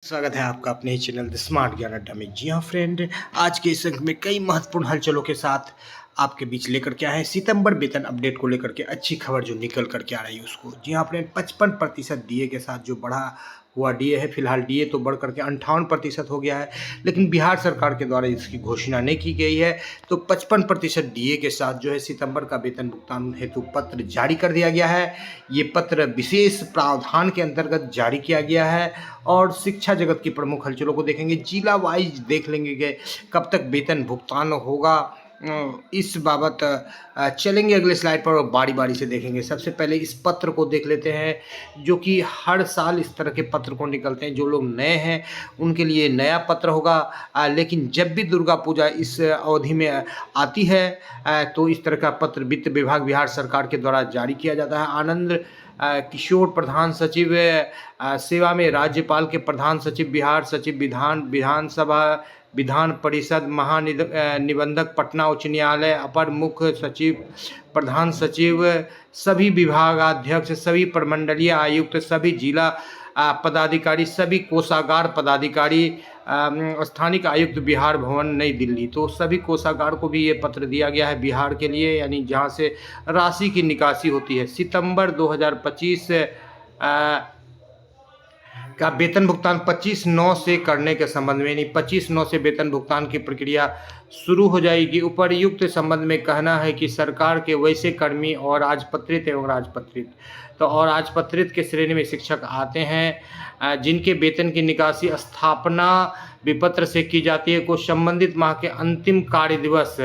स्वागत है आपका अपने ही चैनल द स्मार्ट ज्ञान अड्डा में। जी हाँ फ्रेंड, आज के इस अंक में कई महत्वपूर्ण हलचलों के साथ आपके बीच लेकर के आए हैं सितंबर वेतन अपडेट को लेकर के अच्छी खबर जो निकल करके आ रही है उसको। जी हाँ फ्रेंड, 55% डीए के साथ जो बढ़ा हुआ डीए है, फिलहाल डीए तो बढ़ करके 58% हो गया है, लेकिन बिहार सरकार के द्वारा इसकी घोषणा नहीं की गई है। तो 55% डीए के साथ जो है सितंबर का वेतन भुगतान हेतु पत्र जारी कर दिया गया है। ये पत्र विशेष प्रावधान के अंतर्गत जारी किया गया है और शिक्षा जगत की प्रमुख हलचलों को देखेंगे, जिला वाइज देख लेंगे कि कब तक वेतन भुगतान होगा। इस बाबत चलेंगे अगले स्लाइड पर और बारी बारी से देखेंगे। सबसे पहले इस पत्र को देख लेते हैं, जो कि हर साल इस तरह के पत्र को निकलते हैं। जो लोग नए हैं उनके लिए नया पत्र होगा, लेकिन जब भी दुर्गा पूजा इस अवधि में आती है तो इस तरह का पत्र वित्त विभाग बिहार सरकार के द्वारा जारी किया जाता है। आनंद किशोर प्रधान सचिव सेवा में, राज्यपाल के प्रधान सचिव, बिहार सचिव, विधानसभा विधान परिषद, महानिबंधक पटना उच्च न्यायालय, अपर मुख्य सचिव, प्रधान सचिव, सभी विभागाध्यक्ष, सभी प्रमंडलीय आयुक्त, सभी जिला पदाधिकारी, सभी कोषागार पदाधिकारी, स्थानिक आयुक्त बिहार भवन नई दिल्ली। तो सभी कोषागार को भी ये पत्र दिया गया है बिहार के लिए, यानी जहाँ से राशि की निकासी होती है। सितंबर 2025 का वेतन भुगतान 25/9 से करने के संबंध में, यानी 25/9 से वेतन भुगतान की प्रक्रिया शुरू हो जाएगी। उपर्युक्त संबंध में कहना है कि सरकार के वैसे कर्मी और राजपत्रित एवं राजपत्रित और राजपत्रित के श्रेणी में शिक्षक आते हैं जिनके वेतन की निकासी स्थापना विपत्र से की जाती है, को संबंधित माह के अंतिम कार्य दिवस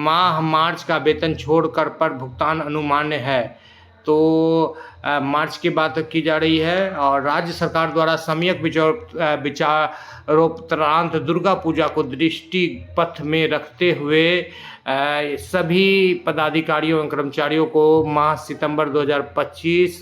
माह मार्च का वेतन छोड़कर पर भुगतान अनुमान्य है। तो मार्च की बात की जा रही है। और राज्य सरकार द्वारा सम्यक विचारोपरांत दुर्गा पूजा को दृष्टि पथ में रखते हुए सभी पदाधिकारियों एवं कर्मचारियों को माह सितंबर 2025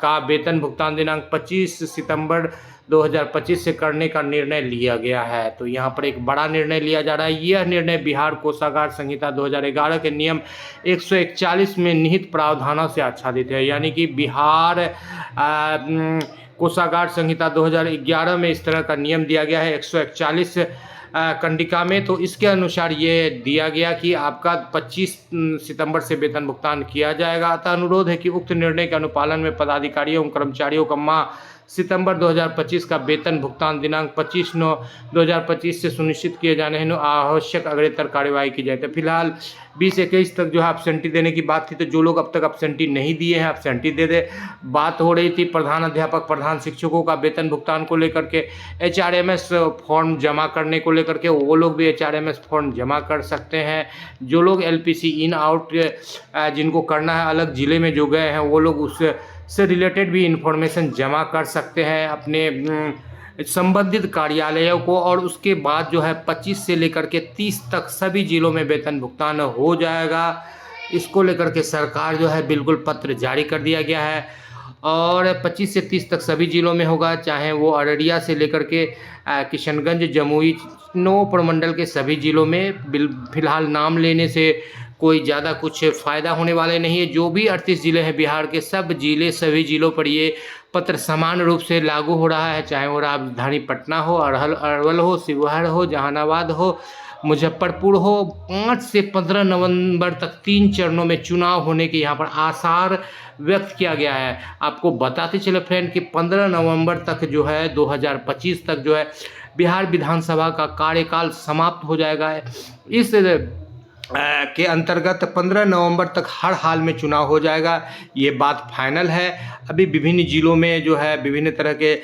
का वेतन भुगतान दिनांक 25 सितंबर 2025 से करने का निर्णय लिया गया है। तो यहाँ पर एक बड़ा निर्णय लिया जा रहा है। यह निर्णय बिहार कोषागार संहिता 2011 के नियम 141 में निहित प्रावधानों से आच्छादित है, यानी कि बिहार कोषागार संहिता 2011 में इस तरह का नियम दिया गया है 141 कंडिका में। तो इसके अनुसार ये दिया गया कि आपका 25 सितंबर से वेतन भुगतान किया जाएगा। अतः अनुरोध है कि उक्त निर्णय के अनुपालन में पदाधिकारियों एवं कर्मचारियों का माह सितंबर 2025 का वेतन भुगतान दिनांक 25/9/2025 से सुनिश्चित किए जाने हेतु आवश्यक अग्रेतर कार्यवाही की जाए। तो फिलहाल 20-21 तक जो है एब्सेंटी देने की बात थी, तो जो लोग अब तक एब्सेंटी नहीं दिए हैं एब्सेंटी दे दे। बात हो रही थी प्रधान अध्यापक, प्रधान शिक्षकों का वेतन भुगतान को लेकर के, HRMS फॉर्म जमा करने को लेकर के, वो लोग भी HRMS फॉर्म जमा कर सकते हैं। जो लोग LPC इन आउट जिनको करना है अलग ज़िले में जो गए हैं, वो लोग उससे रिलेटेड भी इंफॉर्मेशन जमा कर सकते हैं अपने संबंधित कार्यालयों को। और उसके बाद जो है 25 से लेकर के 30 तक सभी जिलों में वेतन भुगतान हो जाएगा। इसको लेकर के सरकार जो है बिल्कुल पत्र जारी कर दिया गया है और 25 से 30 तक सभी जिलों में होगा, चाहे वो अररिया से लेकर के किशनगंज, जमुई, 9 प्रमंडल के सभी जिलों में। फिलहाल नाम लेने से कोई ज़्यादा कुछ फ़ायदा होने वाले नहीं है। जो भी 38 ज़िले हैं बिहार के, सब जिले सभी ज़िलों पर ये पत्र समान रूप से लागू हो रहा है, चाहे वो राजधानी पटना हो, अरवल हो, शिवहर हो, जहानाबाद हो, मुजफ्फरपुर हो। 5 से 15 नवंबर तक 3 चरणों में चुनाव होने के यहाँ पर आसार व्यक्त किया गया है। आपको बताते चले फ्रेंड कि 15 नवंबर तक जो है 2025 तक जो है बिहार विधानसभा का कार्यकाल समाप्त हो जाएगा। इस के अंतर्गत 15 नवंबर तक हर हाल में चुनाव हो जाएगा, ये बात फाइनल है। अभी विभिन्न जिलों में जो है विभिन्न तरह के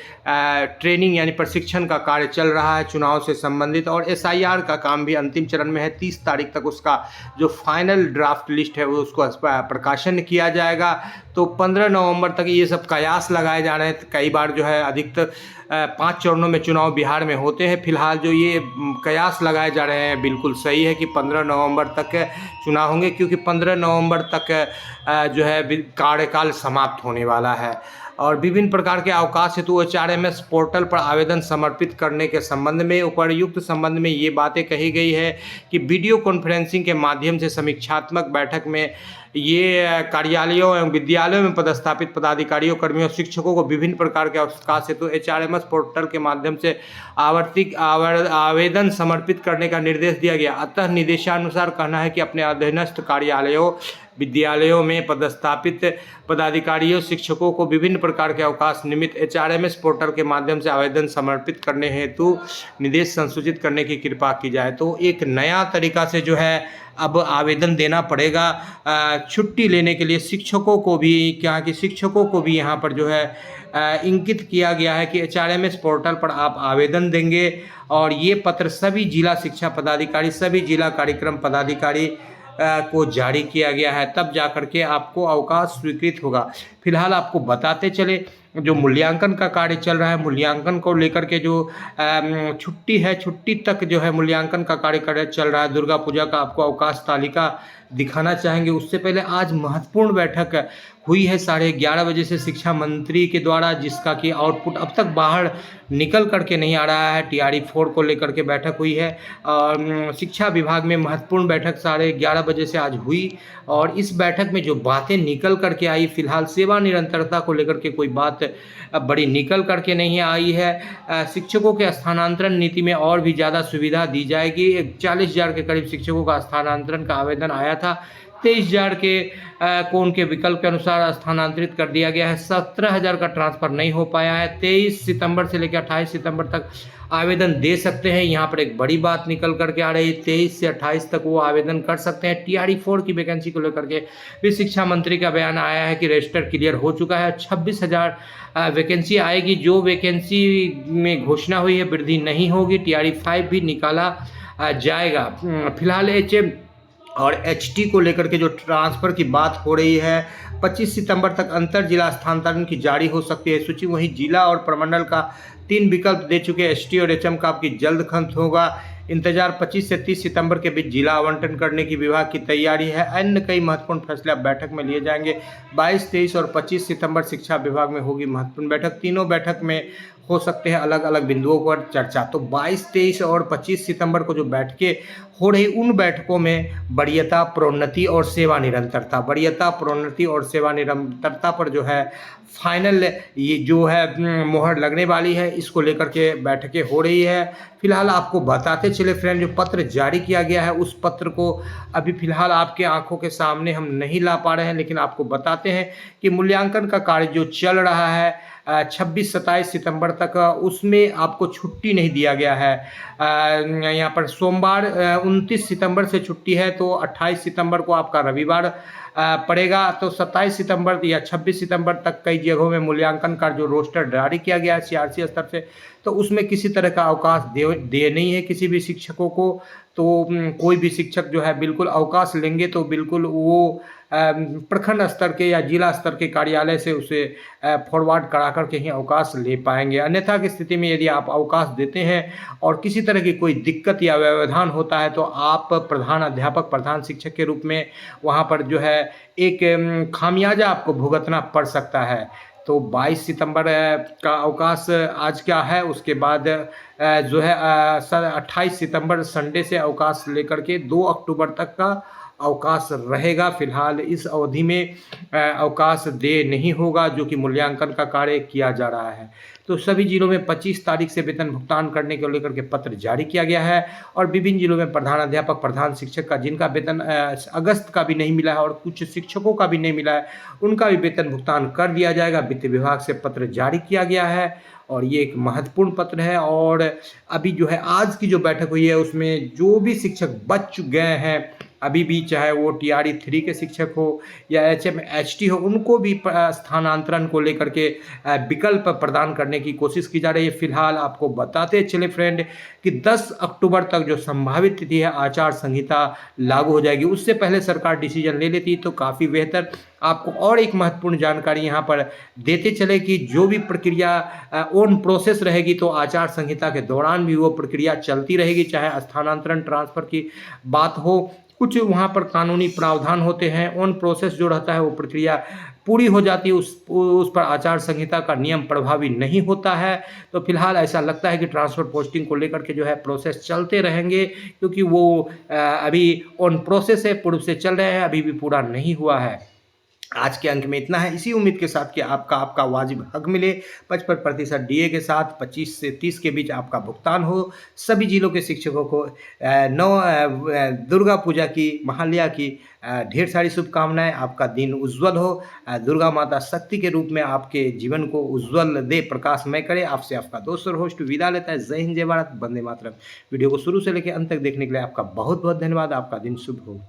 ट्रेनिंग यानी प्रशिक्षण का कार्य चल रहा है चुनाव से संबंधित, और SIR का काम भी अंतिम चरण में है। 30 तारीख तक उसका जो फाइनल ड्राफ्ट लिस्ट है वो उसको प्रकाशन किया जाएगा। तो 15 नवंबर तक ये सब कयास लगाए जा रहे हैं। कई बार जो है अधिकतर 5 चरणों में चुनाव बिहार में होते हैं। फिलहाल जो ये कयास लगाए जा रहे हैं बिल्कुल सही है कि 15 नवंबर तक चुनाव होंगे, क्योंकि 15 नवंबर तक जो है कार्यकाल समाप्त होने वाला है। और विभिन्न प्रकार के अवकाश हेतु HRMS पोर्टल पर आवेदन समर्पित करने के संबंध में उपर्युक्त संबंध में ये बातें कही गई है कि वीडियो कॉन्फ्रेंसिंग के माध्यम से समीक्षात्मक बैठक में ये कार्यालयों एवं विद्यालयों में पदस्थापित पदाधिकारियों, कर्मियों, शिक्षकों को विभिन्न प्रकार के अवकाश हेतु HRMS पोर्टल के माध्यम से आवेदन समर्पित करने का निर्देश दिया गया। अतः निर्देशानुसार कहना है कि अपने अधीनस्थ कार्यालयों, विद्यालयों में पदस्थापित पदाधिकारियों, शिक्षकों को विभिन्न प्रकार के अवकाश निमित्त HRMS पोर्टल के माध्यम से आवेदन समर्पित करने हेतु निर्देश संसूचित करने की कृपा की जाए। तो एक नया तरीका से जो है अब आवेदन देना पड़ेगा छुट्टी लेने के लिए शिक्षकों को भी, क्या कि शिक्षकों को भी यहाँ पर जो है इंगित किया गया है कि HRMS पोर्टल पर आप आवेदन देंगे और ये पत्र सभी जिला शिक्षा पदाधिकारी, सभी जिला कार्यक्रम पदाधिकारी को जारी किया गया है, तब जा कर के आपको अवकाश स्वीकृत होगा। फिलहाल आपको बताते चले जो मूल्यांकन का कार्य चल रहा है, मूल्यांकन को लेकर के जो छुट्टी है, छुट्टी तक जो है मूल्यांकन का कार्य चल रहा है। दुर्गा पूजा का आपको अवकाश तालिका दिखाना चाहेंगे। उससे पहले आज महत्वपूर्ण बैठक हुई है 11:30 बजे से शिक्षा मंत्री के द्वारा, जिसका कि आउटपुट अब तक बाहर निकल करके नहीं आ रहा है। TRE 4 को लेकर के बैठक हुई है और शिक्षा विभाग में महत्वपूर्ण बैठक 11:30 बजे से आज हुई और इस बैठक में जो बातें निकल करके आई, फिलहाल सेवा निरंतरता को लेकर के कोई बात बड़ी निकल करके नहीं आई है। शिक्षकों के स्थानांतरण नीति में और भी ज़्यादा सुविधा दी जाएगी। 40,000 के करीब शिक्षकों का स्थानांतरण का आवेदन आया था, 23,000 को उनके विकल्प के अनुसार स्थानांतरित कर दिया गया है। 17,000 का ट्रांसफ़र नहीं हो पाया है। 23 सितंबर से लेकर 28 सितंबर तक आवेदन दे सकते हैं। यहाँ पर एक बड़ी बात निकल करके आ रही है, 23 से 28 तक वो आवेदन कर सकते हैं। TRE 4 की वैकेंसी को लेकर के भी शिक्षा मंत्री का बयान आया है कि रजिस्टर क्लियर हो चुका है। 26,000 वैकेंसी आएगी। जो वैकेंसी में घोषणा हुई है वृद्धि नहीं होगी। TRE 5 भी निकाला जाएगा। फिलहाल HM और HT को लेकर के जो ट्रांसफ़र की बात हो रही है, 25 सितंबर तक अंतर जिला स्थानांतरण की जारी हो सकती है सूची। वहीं जिला और प्रमंडल का 3 विकल्प दे चुके ST और HM का आपकी जल्द खत्म होगा। इंतजार 25 से 30 सितंबर के बीच जिला आवंटन करने की विभाग की तैयारी है। अन्य कई महत्वपूर्ण फैसले अब बैठक में लिए जाएंगे। 22, 23 और 25 सितंबर शिक्षा विभाग में होगी महत्वपूर्ण बैठक। तीनों बैठक में हो सकते हैं अलग अलग बिंदुओं पर चर्चा। तो 22, 23 और 25 सितंबर को जो बैठकें हो रही, उन बैठकों में वरीयता, प्रोन्नति और सेवा निरंतरता, वरीयता, प्रोन्नति और सेवा निरंतरता पर जो है फाइनल ये जो है मोहर लगने वाली है। इसको लेकर के बैठकें हो रही है। फिलहाल आपको बताते चले फ्रेंड, जो पत्र जारी किया गया है उस पत्र को अभी फिलहाल आपके आंखों के सामने हम नहीं ला पा रहे हैं, लेकिन आपको बताते हैं कि मूल्यांकन का कार्य जो चल रहा है 26-27 सितंबर तक, उसमें आपको छुट्टी नहीं दिया गया है। यहाँ पर सोमवार 29 सितंबर से छुट्टी है, तो 28 सितंबर को आपका रविवार पड़ेगा। तो 27 सितंबर या 26 सितंबर तक कई जगहों में मूल्यांकन का जो रोस्टर जारी किया गया है CRC स्तर से, तो उसमें किसी तरह का अवकाश दे नहीं है किसी भी शिक्षकों को। तो कोई भी शिक्षक जो है बिल्कुल अवकाश लेंगे तो बिल्कुल वो प्रखंड स्तर के या जिला स्तर के कार्यालय से उसे फॉरवर्ड करा कर के ही अवकाश ले पाएंगे। अन्यथा की स्थिति में यदि आप अवकाश देते हैं और किसी तरह की कोई दिक्कत या व्यवधान होता है, तो आप प्रधान अध्यापक, प्रधान शिक्षक के रूप में वहाँ पर जो है एक खामियाजा आपको भुगतना पड़ सकता है। तो 22 सितंबर का अवकाश आज क्या है, उसके बाद जो है 28 सितंबर संडे से अवकाश लेकर के 2 अक्टूबर तक का अवकाश रहेगा। फिलहाल इस अवधि में अवकाश दे नहीं होगा, जो कि मूल्यांकन का कार्य किया जा रहा है। तो सभी जिलों में 25 तारीख से वेतन भुगतान करने को लेकर के पत्र जारी किया गया है और विभिन्न जिलों में प्रधानाध्यापक, प्रधान शिक्षक का जिनका वेतन अगस्त का भी नहीं मिला है और कुछ शिक्षकों का भी नहीं मिला है, उनका भी वेतन भुगतान कर दिया जाएगा। वित्त विभाग से पत्र जारी किया गया है और ये एक महत्वपूर्ण पत्र है। और अभी जो है आज की जो बैठक हुई है उसमें जो भी शिक्षक बच गए हैं अभी भी, चाहे वो TRE 3 के शिक्षक हो या HM HT हो, उनको भी स्थानांतरण को लेकर के विकल्प प्रदान करने की कोशिश की जा रही है। फिलहाल आपको बताते चले फ्रेंड कि 10 अक्टूबर तक जो संभावित तिथि है आचार संहिता लागू हो जाएगी। उससे पहले सरकार डिसीजन ले लेती तो काफ़ी बेहतर। आपको और एक महत्वपूर्ण जानकारी यहाँ पर देते चले कि जो भी प्रक्रिया ऑन प्रोसेस रहेगी, तो आचार संहिता के दौरान भी वो प्रक्रिया चलती रहेगी, चाहे स्थानांतरण, ट्रांसफ़र की बात हो। कुछ वहाँ पर कानूनी प्रावधान होते हैं, ऑन प्रोसेस जो रहता है वो प्रक्रिया पूरी हो जाती है उस पर आचार संहिता का नियम प्रभावी नहीं होता है। तो फिलहाल ऐसा लगता है कि ट्रांसफ़र पोस्टिंग को लेकर के जो है प्रोसेस चलते रहेंगे, क्योंकि वो अभी ऑन प्रोसेस है, पूर्व से चल रहे हैं, अभी भी पूरा नहीं हुआ है। आज के अंक में इतना है, इसी उम्मीद के साथ कि आपका वाजिब हक मिले। 55% डीए के साथ 25 से 30 के बीच आपका भुगतान हो। सभी जिलों के शिक्षकों को दुर्गा पूजा की, महालया की ढेर सारी शुभकामनाएं। आपका दिन उज्जवल हो। दुर्गा माता शक्ति के रूप में आपके जीवन को उज्जवल दे, प्रकाशमय करे। आपसे आपका दोस्त और होस्ट विदा लेता है। जय हिंद, जय भारत, वंदे मातरम। वीडियो को शुरू से लेकर अंत तक देखने के लिए आपका बहुत बहुत धन्यवाद। आपका दिन शुभ हो।